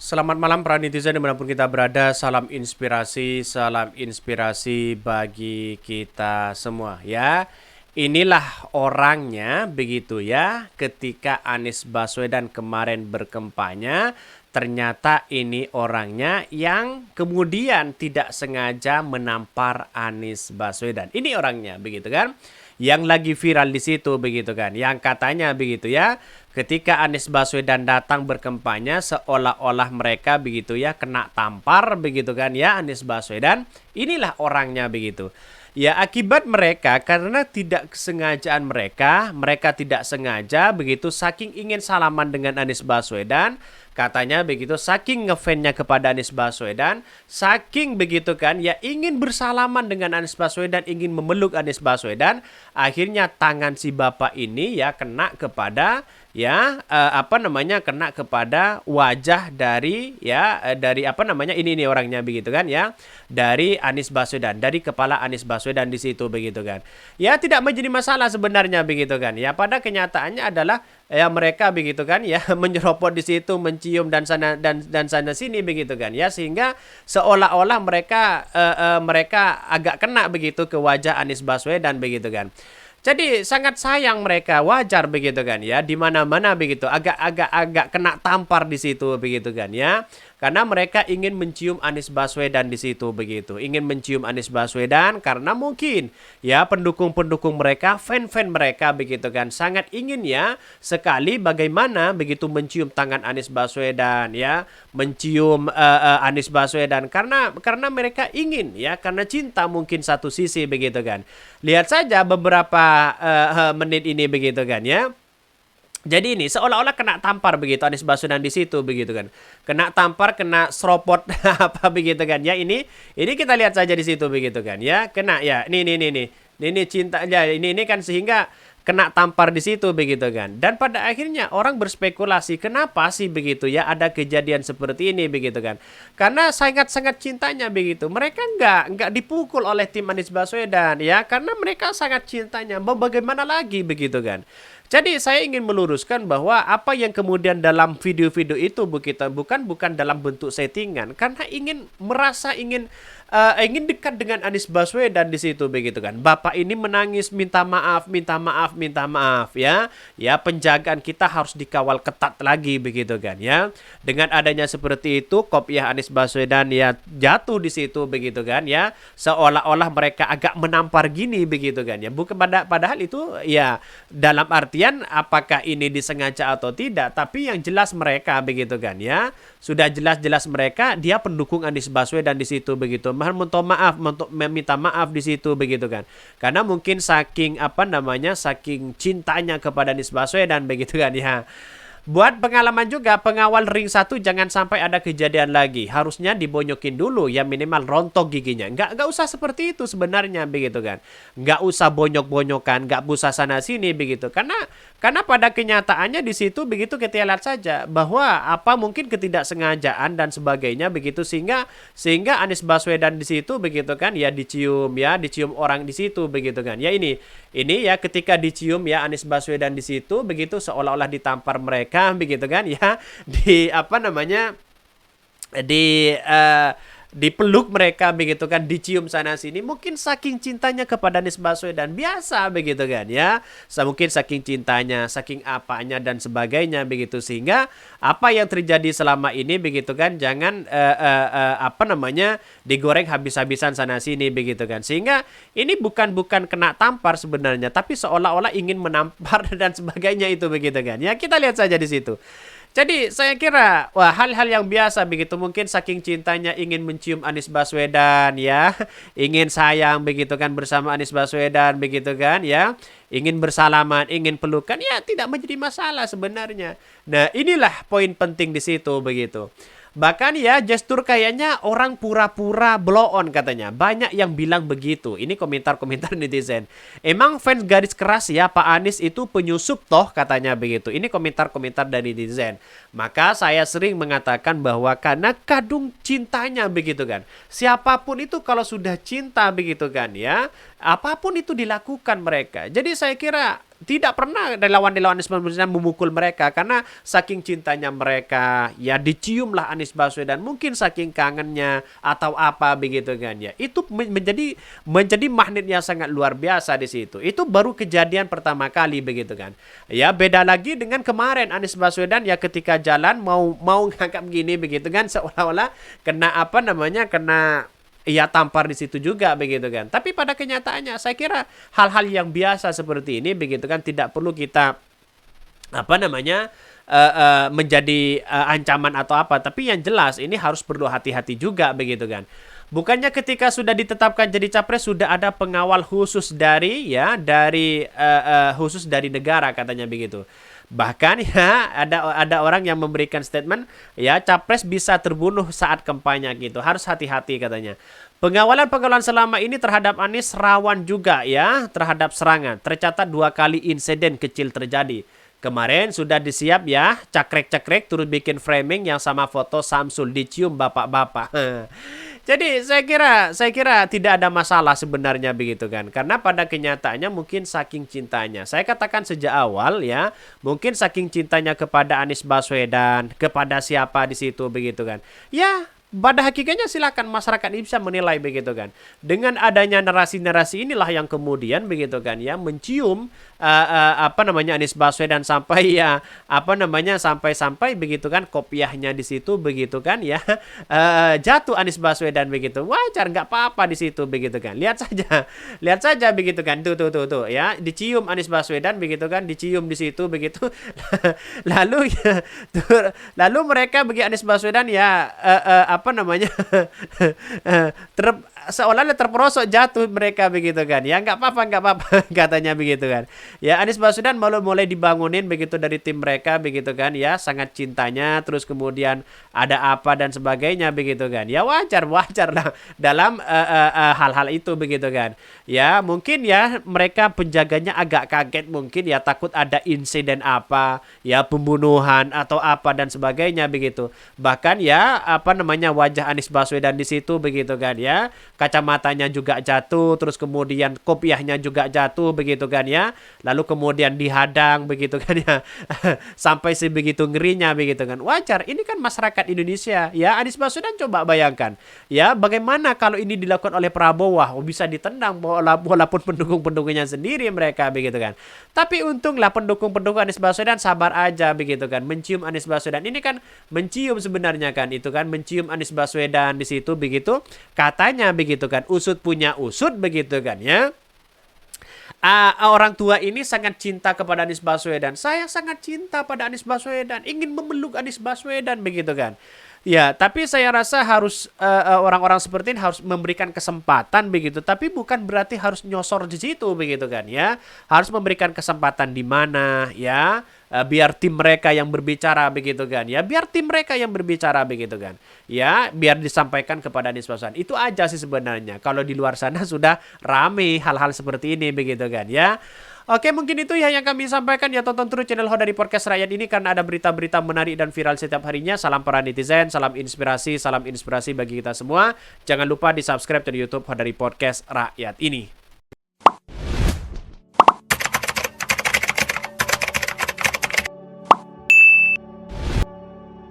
Selamat malam para netizen dimanapun kita berada. Salam inspirasi bagi kita semua ya. Inilah orangnya begitu ya. Ketika Anies Baswedan kemarin berkampanye, ternyata ini orangnya yang kemudian tidak sengaja menampar Anies Baswedan. Ini orangnya begitu kan? Yang lagi viral di situ begitu kan? Yang katanya begitu ya. Ketika Anies Baswedan datang berkampanye seolah-olah mereka begitu ya kena tampar begitu kan ya Anies Baswedan. Inilah orangnya begitu. Ya akibat mereka karena tidak kesengajaan mereka tidak sengaja begitu saking ingin salaman dengan Anies Baswedan, katanya begitu saking ngefansnya kepada Anies Baswedan, saking begitu kan ya ingin bersalaman dengan Anies Baswedan, ingin memeluk Anies Baswedan, akhirnya tangan si bapak ini ya kena kepada kena kepada wajah dari dari ini orangnya begitu kan ya, dari Anies Baswedan, dari kepala Anies Baswedan di situ begitu kan ya, tidak menjadi masalah sebenarnya begitu kan ya, pada kenyataannya adalah ya mereka begitu kan ya menyeropot di situ, mencium dan sana sini begitu kan ya, sehingga seolah-olah mereka agak kena begitu ke wajah Anies Baswedan begitu kan. Jadi sangat sayang mereka, wajar begitu kan ya, di mana-mana begitu agak kena tampar di situ begitu kan ya. Karena mereka ingin mencium Anies Baswedan di situ begitu. Ingin mencium Anies Baswedan karena mungkin ya pendukung-pendukung mereka, fan-fan mereka begitu kan sangat ingin ya sekali bagaimana begitu mencium tangan Anies Baswedan ya, mencium Anies Baswedan karena mereka ingin ya, karena cinta mungkin satu sisi begitu kan. Lihat saja beberapa menit ini begitu kan ya. Jadi ini seolah-olah kena tampar begitu Anies Baswedan di situ begitu kan. Kena tampar, kena seropot apa begitu kan ya. Ini kita lihat saja di situ begitu kan ya. Kena ya. Ini cinta ya. Ini kan sehingga kena tampar di situ begitu kan. Dan pada akhirnya orang berspekulasi kenapa sih begitu ya ada kejadian seperti ini begitu kan. Karena sangat-sangat cintanya begitu. Mereka nggak dipukul oleh tim Anies Baswedan ya, karena mereka sangat cintanya. Mau bagaimana lagi begitu kan. Jadi saya ingin meluruskan bahwa apa yang kemudian dalam video-video itu bukan dalam bentuk settingan, karena ingin dekat dengan Anies Baswedan di situ begitu kan. Bapak ini menangis minta maaf ya. Ya penjagaan kita harus dikawal ketat lagi begitu kan ya. Dengan adanya seperti itu kopiah Anies Baswedan ya jatuh di situ begitu kan ya. Seolah-olah mereka agak menampar gini begitu kan ya. Bukan padahal itu ya dalam artian apakah ini disengaja atau tidak, tapi yang jelas mereka begitu kan ya. Sudah jelas-jelas mereka dia pendukung Anies Baswedan di situ begitu. Meminta maaf di situ begitu kan. Karena mungkin saking saking cintanya kepada Anies Baswedan begitu kan ya. Buat pengalaman juga, pengawal ring 1 jangan sampai ada kejadian lagi. Harusnya dibonyokin dulu ya, minimal rontok giginya. Nggak usah seperti itu sebenarnya begitu kan. Nggak usah bonyok-bonyokan, nggak usah sana sini begitu. Karena pada kenyataannya di situ begitu, kita lihat saja bahwa mungkin ketidaksengajaan dan sebagainya begitu, sehingga Anies Baswedan di situ begitu kan ya dicium orang di situ begitu kan. Ya ini ya ketika dicium ya Anies Baswedan di situ begitu seolah-olah ditampar mereka begitu kan ya, di dipeluk mereka begitu kan, dicium sana sini, mungkin saking cintanya kepada Anies Baswedan biasa begitu kan ya, mungkin saking cintanya, saking apanya dan sebagainya begitu, sehingga apa yang terjadi selama ini begitu kan jangan digoreng habis-habisan sana sini begitu kan, sehingga ini bukan kena tampar sebenarnya, tapi seolah-olah ingin menampar dan sebagainya itu begitu kan ya. Kita lihat saja di situ. Jadi saya kira hal-hal yang biasa begitu, mungkin saking cintanya ingin mencium Anies Baswedan ya, ingin sayang begitu kan bersama Anies Baswedan begitu kan ya, ingin bersalaman, ingin pelukan ya, tidak menjadi masalah sebenarnya. Nah, inilah poin penting di situ begitu. Bahkan ya gestur kayaknya orang pura-pura blow on katanya. Banyak yang bilang begitu. Ini komentar-komentar netizen. Emang fans garis keras ya Pak Anies itu penyusup toh katanya begitu. Ini komentar-komentar dari netizen. Maka saya sering mengatakan bahwa karena kadung cintanya begitu kan. Siapapun itu kalau sudah cinta begitu kan ya, apapun itu dilakukan mereka. Jadi saya kira tidak pernah relawan-relawan Anies Baswedan memukul mereka karena saking cintanya mereka ya diciumlah Anies Baswedan, mungkin saking kangennya atau apa begitu kan ya. Itu menjadi magnet yang sangat luar biasa di situ. Itu baru kejadian pertama kali begitu kan. Ya beda lagi dengan kemarin Anies Baswedan ya ketika jalan mau ngangkat begini begitu kan, seolah-olah kena apa namanya kena ia tampar di situ juga begitu kan. Tapi pada kenyataannya saya kira hal-hal yang biasa seperti ini begitu kan tidak perlu kita apa namanya menjadi ancaman atau apa. Tapi yang jelas ini harus perlu hati-hati juga begitu kan. Bukannya ketika sudah ditetapkan jadi capres sudah ada pengawal khusus dari khusus dari negara katanya begitu. Bahkan ya ada orang yang memberikan statement ya capres bisa terbunuh saat kampanye gitu. Harus hati-hati katanya. Pengawalan selama ini terhadap Anies rawan juga ya terhadap serangan. Tercatat 2 kali insiden kecil terjadi. Kemarin sudah disiap ya cakrek-cakrek turut bikin framing yang sama foto Samsul dicium bapak-bapak. Jadi saya kira tidak ada masalah sebenarnya begitu kan. Karena pada kenyataannya mungkin saking cintanya. Saya katakan sejak awal ya, mungkin saking cintanya kepada Anies Baswedan, kepada siapa di situ begitu kan. Ya, pada hakikatnya silakan masyarakat ini bisa menilai begitu kan. Dengan adanya narasi-narasi inilah yang kemudian begitu kan ya mencium Anies Baswedan sampai ya sampai begitu kan kopiahnya di situ begitu kan ya jatuh Anies Baswedan begitu. Wajar nggak apa-apa di situ begitu kan. Lihat saja begitu kan. Tuh ya dicium Anies Baswedan begitu kan, dicium di situ begitu. lalu mereka bagi Anies Baswedan ya seolah-olah terperosok jatuh mereka begitu kan. Ya nggak apa-apa katanya begitu kan. Ya Anies Baswedan mulai dibangunin begitu dari tim mereka begitu kan ya, sangat cintanya terus kemudian ada apa dan sebagainya begitu kan. Ya wajar lah dalam hal-hal itu begitu kan. Ya mungkin ya mereka penjaganya agak kaget mungkin ya takut ada insiden apa ya pembunuhan atau apa dan sebagainya begitu. Bahkan ya wajah Anies Baswedan di situ begitu kan ya. Kacamatanya juga jatuh, terus kemudian kopiahnya juga jatuh begitu kan ya. Lalu kemudian dihadang begitu kan ya. Sampai sebegitu ngerinya begitu kan. Wajar, ini kan masyarakat Indonesia ya. Anies Baswedan coba bayangkan ya bagaimana kalau ini dilakukan oleh Prabowo, bisa ditendang walaupun pendukung-pendukungnya sendiri mereka begitu kan. Tapi untunglah pendukung-pendukung Anies Baswedan sabar aja begitu kan. Mencium Anies Baswedan ini kan mencium sebenarnya kan itu kan mencium Anies Baswedan di situ begitu. Katanya begitu kan, usut punya usut begitu kan ya. Orang tua ini sangat cinta kepada Anies Baswedan. Saya sangat cinta pada Anies Baswedan, ingin memeluk Anies Baswedan begitu kan. Ya, tapi saya rasa harus orang-orang seperti ini harus memberikan kesempatan begitu, tapi bukan berarti harus nyosor di situ begitu kan ya. Harus memberikan kesempatan di mana ya, biar tim mereka yang berbicara begitu kan ya. Biar tim mereka yang berbicara begitu kan. Ya, biar disampaikan kepada Anies Baswedan. Itu aja sih sebenarnya. Kalau di luar sana sudah rame hal-hal seperti ini begitu kan ya. Oke, mungkin itu ya yang kami sampaikan. Ya, tonton terus channel Hodari Podcast Rakyat ini karena ada berita-berita menarik dan viral setiap harinya. Salam para netizen, salam inspirasi bagi kita semua. Jangan lupa di subscribe di YouTube Hodari Podcast Rakyat ini.